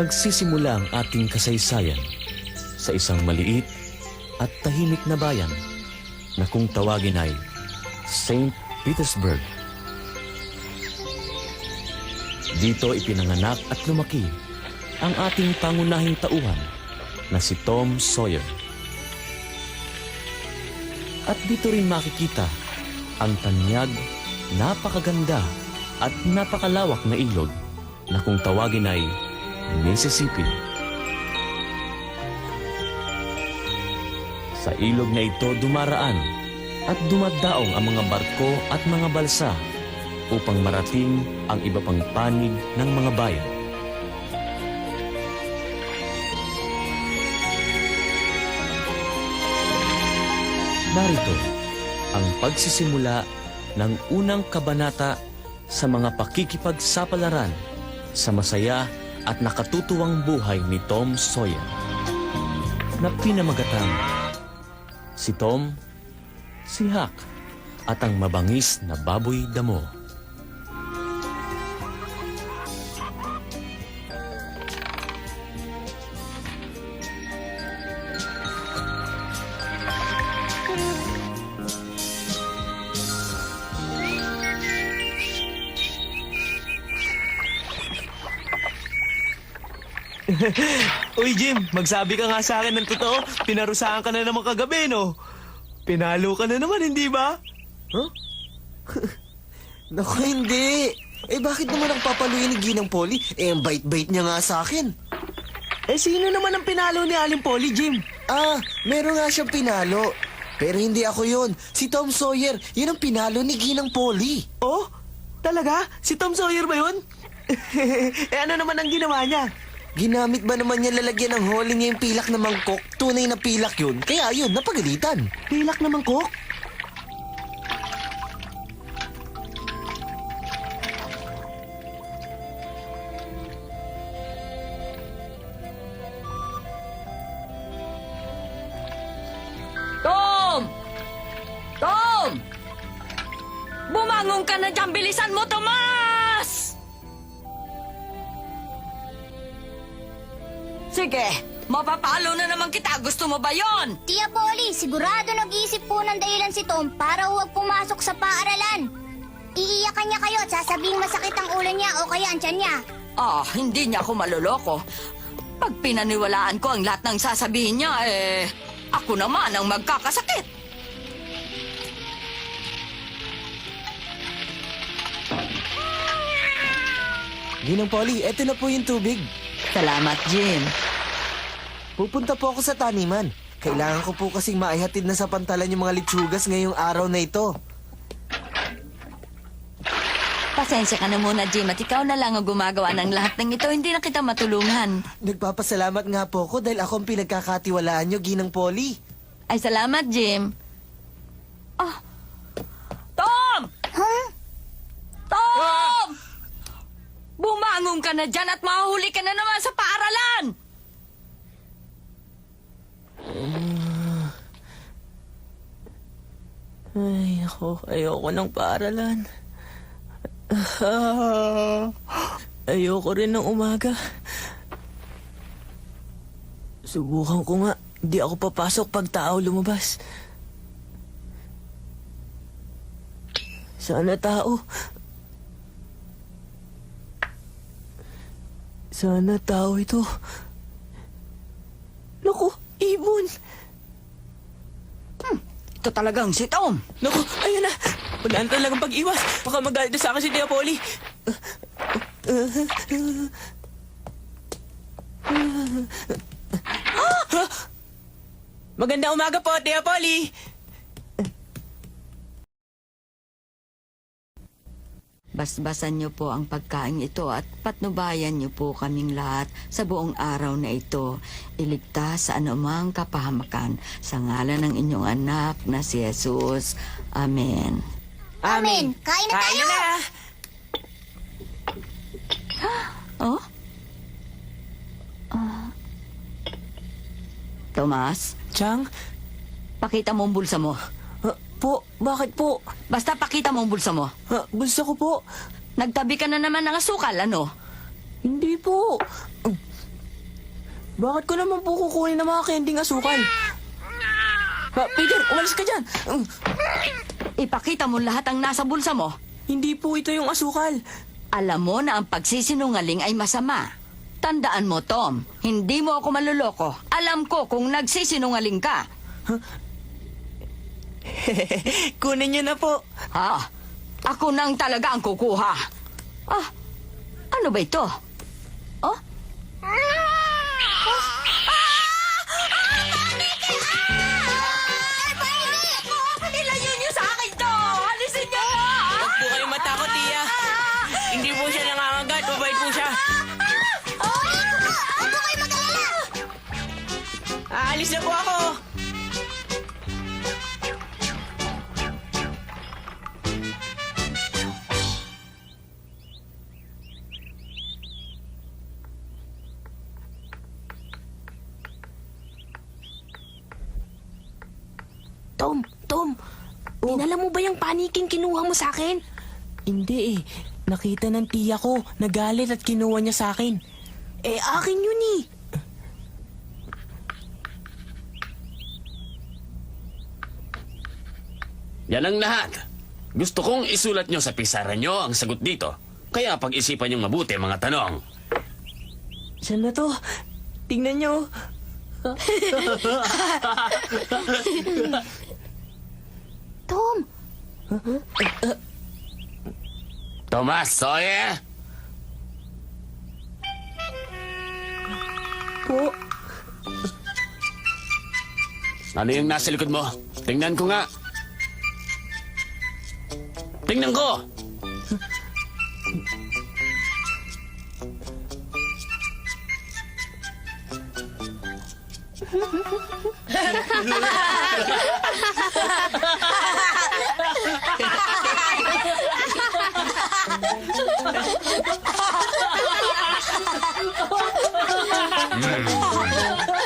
Nagsisimula ang ating kasaysayan sa isang maliit at tahimik na bayan na kung tawagin ay St. Petersburg. Dito ipinanganak at lumaki ang ating pangunahing tauhan na si Tom Sawyer. At dito rin makikita ang tanyag, napakaganda at napakalawak na ilog na kung tawagin ay Mississippi. Sa ilog na ito dumaraan at dumadaong ang mga barko at mga balsa upang marating ang iba pang panig ng mga bayan. Narito ang pagsisimula ng unang kabanata sa mga pakikipagsapalaran sa masaya at nakatutuwang buhay ni Tom Sawyer na pinamagatang si Tom, si Huck at ang mabangis na baboy damo. Uy, Jim, magsabi ka nga sa akin ng totoo. Pinarusahan ka na naman kagabi, no? Pinalo ka na naman, hindi ba? Huh? Naku, hindi. Bakit naman ang papaluin ni Ginang Polly? Ang bait-bait niya nga sa akin. Sino naman ang pinalo ni Aling Polly, Jim? Meron nga siyang pinalo. Pero hindi ako yun. Si Tom Sawyer, yun ang pinalo ni Ginang Polly. Oh? Talaga? Si Tom Sawyer ba yun? Ano naman ang ginawa niya? Ginamit ba naman niya lalagyan ng hole niya yung pilak na mangkok? Tunay na pilak yun. Kaya yun, napagalitan. Pilak na mangkok? Tom! Tom! Bumangon ka na dyan! Bilisan mo, Tomas! Sige, mapapalo na naman kita. Gusto mo ba yon? Tia Polly, sigurado nag-iisip po ng dahilan si Tom para huwag pumasok sa paaralan. Iiyakan niya kayo at sasabing masakit ang ulo niya o kaya ang tiyan niya. Hindi niya ako maloloko. Pag pinaniwalaan ko ang lahat ng sasabihin niya, ako naman ang magkakasakit. Ginang Polly, eto na po yung tubig. Salamat, Jim. Pupunta po ako sa taniman. Kailangan ko po kasing maihatid na sa pantalan yung mga litsugas ngayong araw na ito. Pasensya ka na muna, Jim, at ikaw na lang ang gumagawa ng lahat ng ito. Hindi na kita matulungan. Nagpapasalamat nga po ako dahil ako ang pinagkakatiwalaan nyo, Ginang Polly. Ay, salamat, Jim. Tom! Huh? Tom! Bumangon ka na dyan at mahuli ka na naman sa paaralan! Ay, ayoko ng paaralan. Ayoko rin ng umaga. Subukan ko nga. Hindi ako papasok pag tao lumabas. Sana tao. Sana tao ito. Naku, ibon. Ito talagang si Tom. Naku, ayun na. Wala na talagang pag-iwas. Baka magalit na sa akin si Tia Polly. Magandang umaga po, Tia Polly. Basbasan niyo po ang pagkain ito at patnubayan niyo po kaming lahat sa buong araw na ito. Iligtas sa anumang kapahamakan sa ngalan ng inyong anak na si Jesus. Amen. Amen. Kain na tayo. Oh? Tomas, Chang? pakita mo ang bulsa mo. Po, bakit po? Basta pakita mo ang bulsa mo. Bulsa ko po. Nagtabi ka na naman ng asukal, ano? Hindi po. Bakit ko naman po kukunin ng mga kending asukal? Peter, umalis ka dyan! Ipakita mo lahat ang nasa bulsa mo. Hindi po ito yung asukal. Alam mo na ang pagsisinungaling ay masama. Tandaan mo, Tom, hindi mo ako maluloko. Alam ko kung nagsisinungaling ka. Kunin niyo na po. Ha? Ako nang talaga ang kukuha. Ah, ano ba ito? Oh? Ilayo niyo sa akin to! Alisin niyo na! Huwag po kayong matakot, Tia. Hindi po siya nangangagat. Mabait po siya. Huwag po kayo mag-alala! Aalis na po ako. Tom, dinala mo ba yung paniking kinuha mo sa akin? Hindi eh. Nakita ng tiya ko. Nagalit at kinuha niya sa akin. Eh, akin yun eh. Yan ang lahat. Gusto kong isulat nyo sa pisara nyo ang sagot dito. Kaya pag-isipan nyo mabuti ang mga tanong. Saan na to? Tingnan niyo. Tom, Thomas Sawyer! Po. Ano yung nasa likod mo? Tingnan ko nga. Tingnan ko!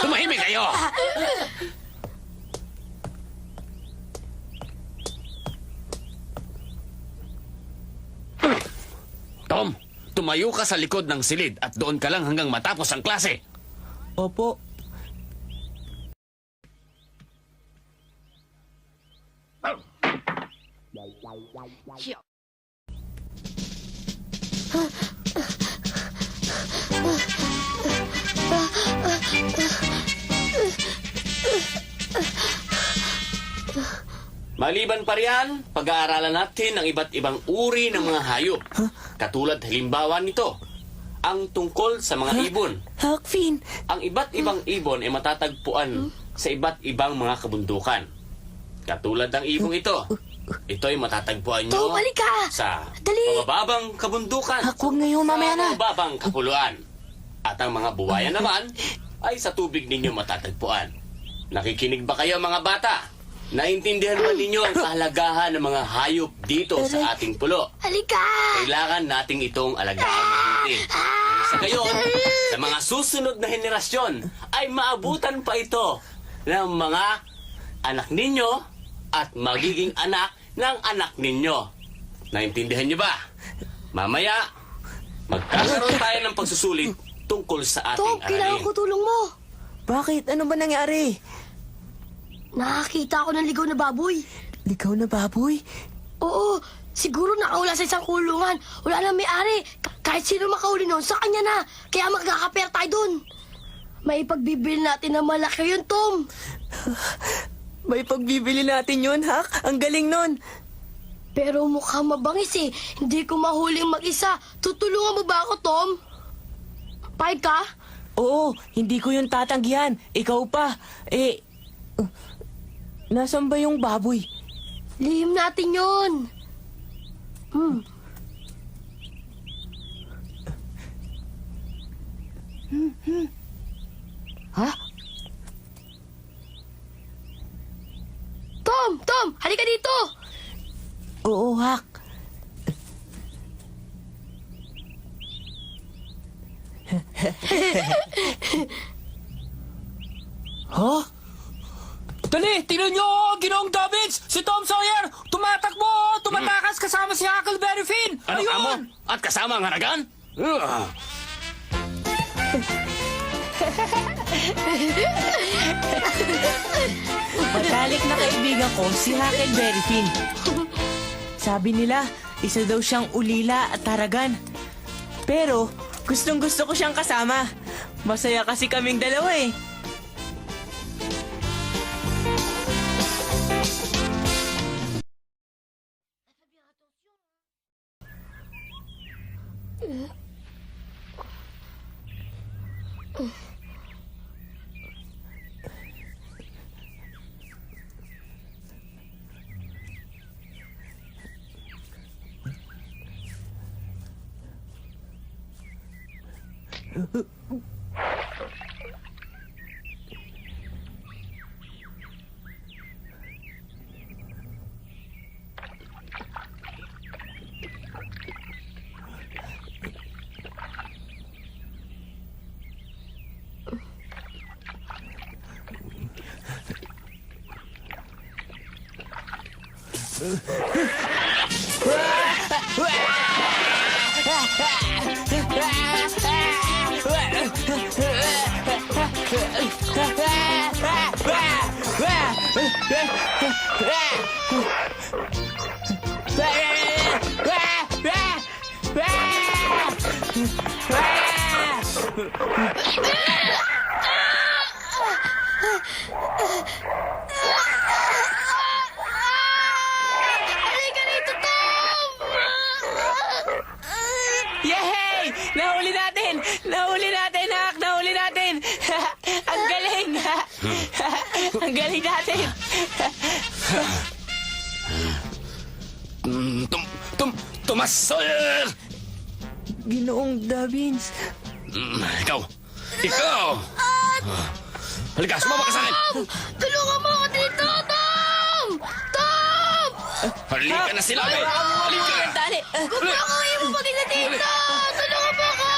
Tumahimik kayo! Tom, tumayo ka sa likod ng silid at doon ka lang hanggang matapos ang klase. Opo. Maliban pa riyan, pag-aaralan natin ang iba't ibang uri ng mga hayop. Katulad halimbawa nito, ang tungkol sa mga ibon. Huck Finn. Ang iba't ibang ibon ay matatagpuan sa iba't ibang mga kabundukan. Katulad ng ibong ito. Ito ay matatagpuan nyo Tom, halika! sa Dali! mababang kabundukan. Huck, huwag ngayon, mamaya na. Sa mababang kapuluan. At ang mga buwaya naman ay sa tubig ninyo matatagpuan. Nakikinig ba kayo mga bata? Naintindihan ba ninyo ang kahalagahan ng mga hayop dito sa ating pulo? Halika! Kailangan nating itong alagaan mabuti. Sa gayon, sa mga susunod na henerasyon ay maabutan pa ito ng mga anak ninyo at magiging anak ng anak ninyo. Naintindihan niyo ba? Mamaya, magkakaroon tayo ng pagsusulit tungkol sa Tom, ating kailangan aralin. ko tulong mo. Bakit? Ano ba nangyari? Nakakita ako ng ligaw na baboy. Ligaw na baboy? Oo, siguro nakawala sa isang kulungan. Wala nang may-ari. Kahit sino makahuli noon, sa kanya na. Kaya magkakaper tayo dun. May pagbibili natin na malaki yun, Tom. May pagbibili natin yun, Huck. Ang galing nun. Pero mukhang mabangis eh. Hindi ko mahuling mag-isa. Tutulungan mo ba ako, Tom? Pahig ka? Oo, hindi ko yun tatanggihan. Ikaw pa. Nasaan ba yung baboy? Lihim natin yun. Ha? Tom, halika dito. Oo, Huck. Huh? Dali, tingnan nyo, Ginoong Dobbins! Si Tom Sawyer! Tumatakbo! Tumatakas kasama si Huckleberry Finn! Ano amo? At kasama ang haragan? Matalik na kaibigan ko si Huckleberry Finn. Sabi nila, isa daw siyang ulila at taragan. Pero, gustong gusto ko siyang kasama. Masaya kasi kaming dalawa eh. Halika rito, Tom! Yay! Nahuli natin! Nahuli natin, Hak! Nahuli natin! Ang galing! Ang galing natin! Thomas Sawyer! Ginoong Davins. Ikaw! Ikaw! Halika, sumama ka sa akin! Tulungan mo ako dito, Tom! Tom! Halika na sila! Halika! Dali! Papakuhin mo mag-isa dito! Tulungan mo ako!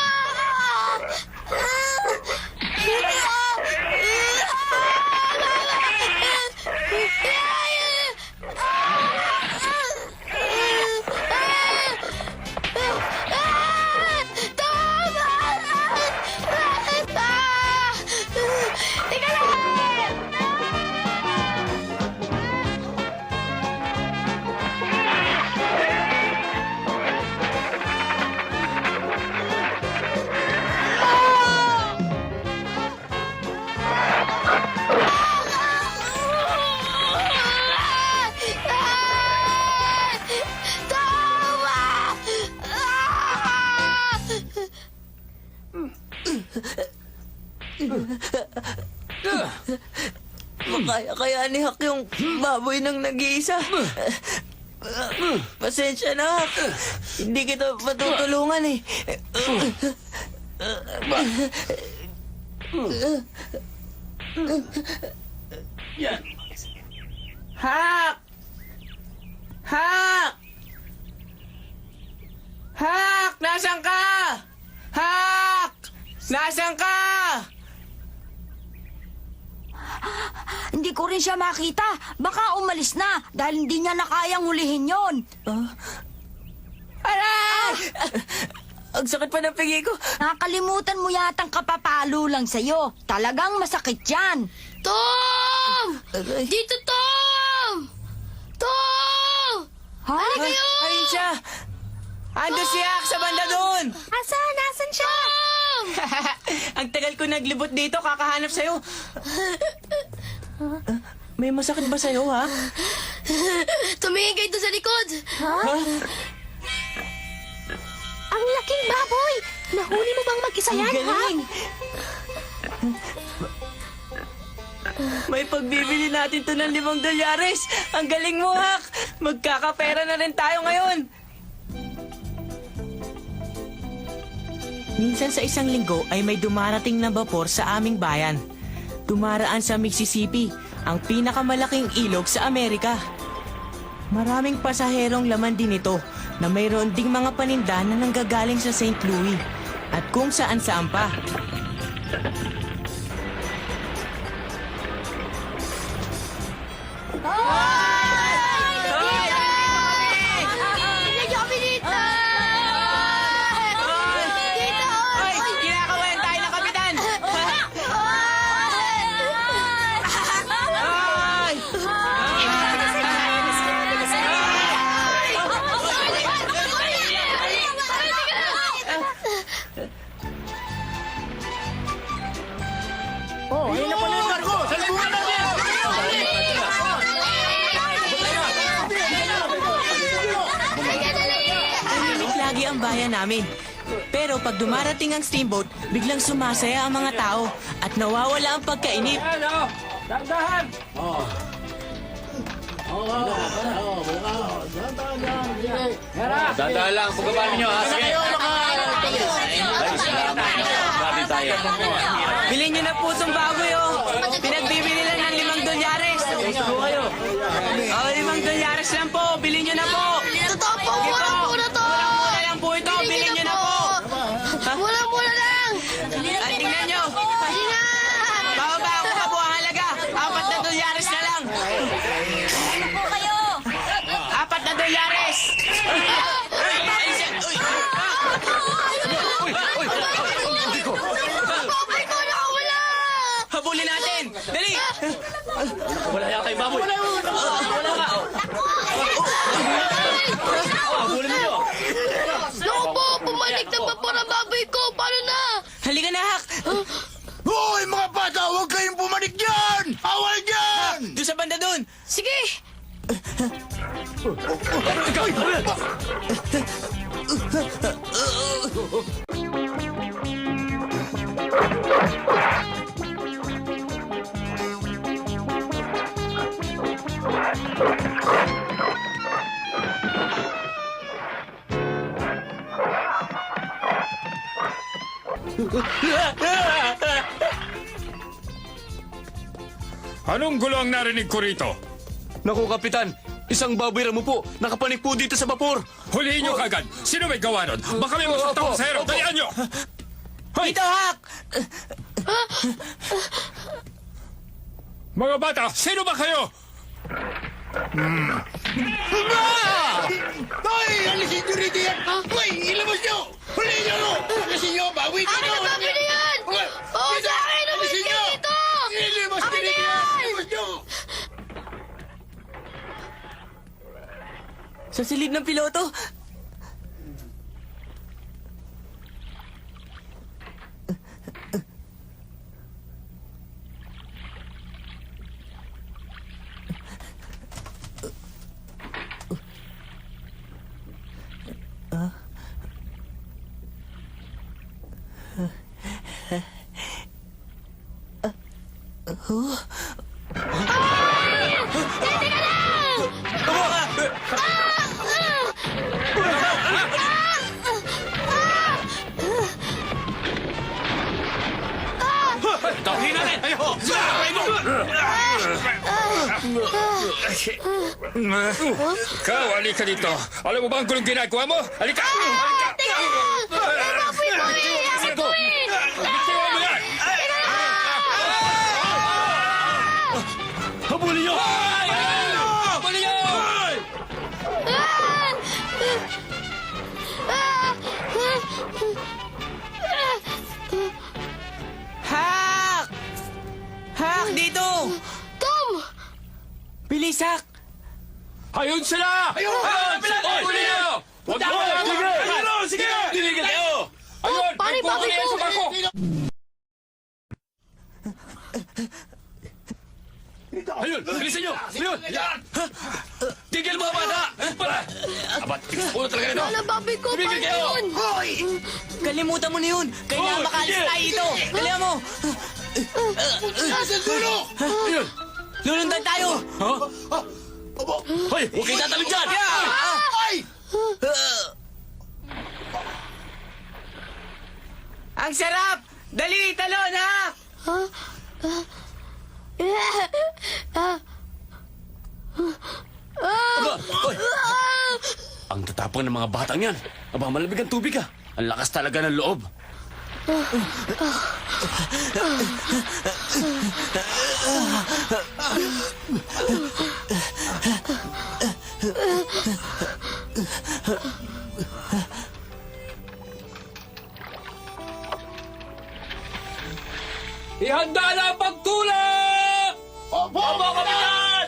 Teka lang! Makaya ni Hak yung baboy ng nag-iisa. Pasensya na, Hak. Hindi kita matutulungan eh. Hak! Hak! Hak! Nasaan ka? Hak! Nasaan ka? Hindi ko rin siya makita. Baka umalis na dahil hindi niya na kayang hulihin yon. Aray! Ang sakit pa ng pingi ko. Nakakalimutan mo yatang kapapalo lang sa'yo. Talagang masakit yan. Tom! Aray. Dito, Tom! Tom! Ha? Ayun siya! Ando si Hak sa banda doon! Nasaan siya? Tom! Ang tagal ko naglibot dito, kakahanap sa'yo. May masakit ba sa'yo, ha? Tumingin kayo doon sa likod! Ha? Ang laking baboy! Nahuli mo bang mag-isa Ang yan, ha? galing! May pagbibili natin to ng $5. Ang galing mo, Hak! Magkakapera na rin tayo ngayon! Minsan sa isang linggo ay may dumarating na bapor sa aming bayan. Dumaraan sa Mississippi, ang pinakamalaking ilog sa Amerika. Maraming pasaherong laman din ito na mayroon ding mga paninda na nanggagaling sa St. Louis at kung saan-saan pa. Nagyo kami dito! Ay! Kinakawalan tayo ng kapitan! bayan namin. Pero pag dumarating ang steamboat, biglang sumasaya ang mga tao at nawawala ang pagkainip. Ano? Dandahan! Dadaan lang, pagkabahan ninyo, ha? Sige. Bilhin nyo na pusong baboy, oh. Pinagbibili lang ng $5. Oh, $5 lang po. Bilhin nyo na po. Totoo po, mura-mura to! Mura lang po ito. Bilhin nyo na po. Mura-mura lang! At tingnan nyo. Bababa ako pa po ang halaga. $4 na lang. Ano po kayo? $4. Baboy ko nakawala! Habulin natin. Dali. Wala yata yung baboy. Wala nga. Habulin ninyo. Naku po, bumalik na vapor ang baboy ko! Paano na? Halika na, Hak. Hoy, mga bata! Huwag kayong pumanik dyan! Awal dyan! Doon sa banda doon. Sige! Anong gulo ang narinig ko rito? Naku, Kapitan, isang baboy ramo po, nakapanik po dito sa bapor. Huliin nyo kagad. Sino may gawa nun? Baka may masaktang Opo, sa hero. opo. Dalian nyo! Hoy! Dito, Hak. Mga bata, sino ba kayo? Hoy, alisin nyo rito yan! Hoy, ilabas nyo! Huliin nyo! No! Alisin nyo! Bawi ka Akin ang baboy na yan! Oo, sa akin! Umalis Alisin kayo nyo! dito! Ilabas nyo Akin na rito! yan! Ilabas nyo! Sa silid ng piloto. Tawagin natin! Ikaw, halika dito. Alam mo ba ang gulong ginagawa mo? Halika! Halika! Teka lang! Baboy ko eh! Akin ko eh! Bitiwan mo yan! Habulin nyo! Habulin nyo! Hak! Hak, dito! Tom! Bilis, Hak! Ayun sila! Ayun! Habulin nyo! Huwag mo! Sige! Tinigil kayo! Ayun! Pare, baboy nagkukulian ko! sa bangko! Ayun! Bilisan nyo! Ayun! Tigil mga bata! Abat, ulo talaga nito! Wala baboy ko! Tumigil Paano kayo! yun? Kalimutan mo na yun. Kailangan Hoy, makalis sige! tayo dito. Dalihan mo. Nasaan dulo? Ayun! Lulundan tayo. Hoy, huwag kayo tatalon dyan! Ay! Ang sarap! Dali, talon, Hak! Aba, hoy! Ang tatapang ng mga batang yan. Aba, malamig ang tubig ah. Ang lakas talaga ng loob. Ihanda na ang pagtulak! Opo, Kapitan!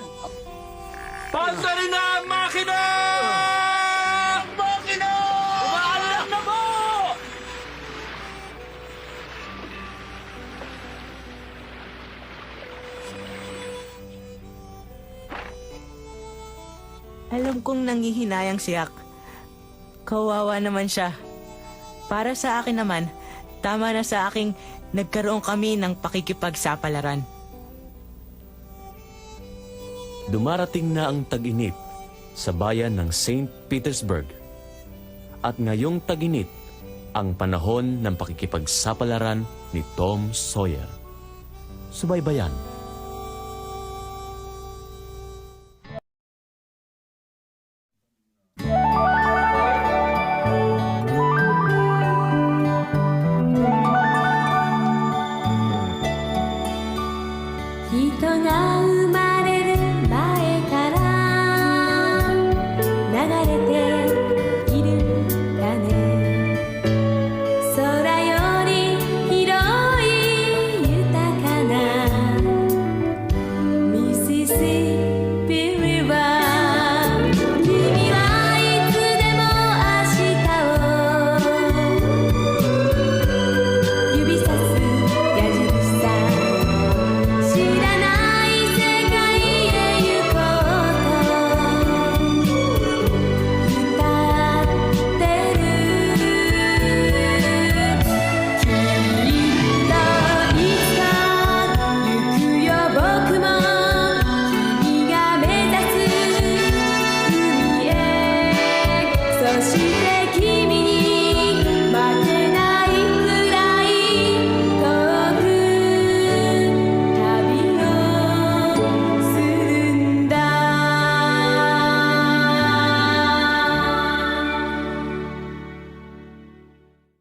Pantarin na ang makina! Makina! Umaalam na po! Alam kong nangihinayang si Hak. Kawawa naman siya. Para sa akin naman, tama na sa aking nagkaroon kami ng pakikipagsapalaran. Dumarating na ang tag-init sa bayan ng St. Petersburg. At ngayong tag-init, ang panahon ng pakikipagsapalaran ni Tom Sawyer. Subaybayan.人が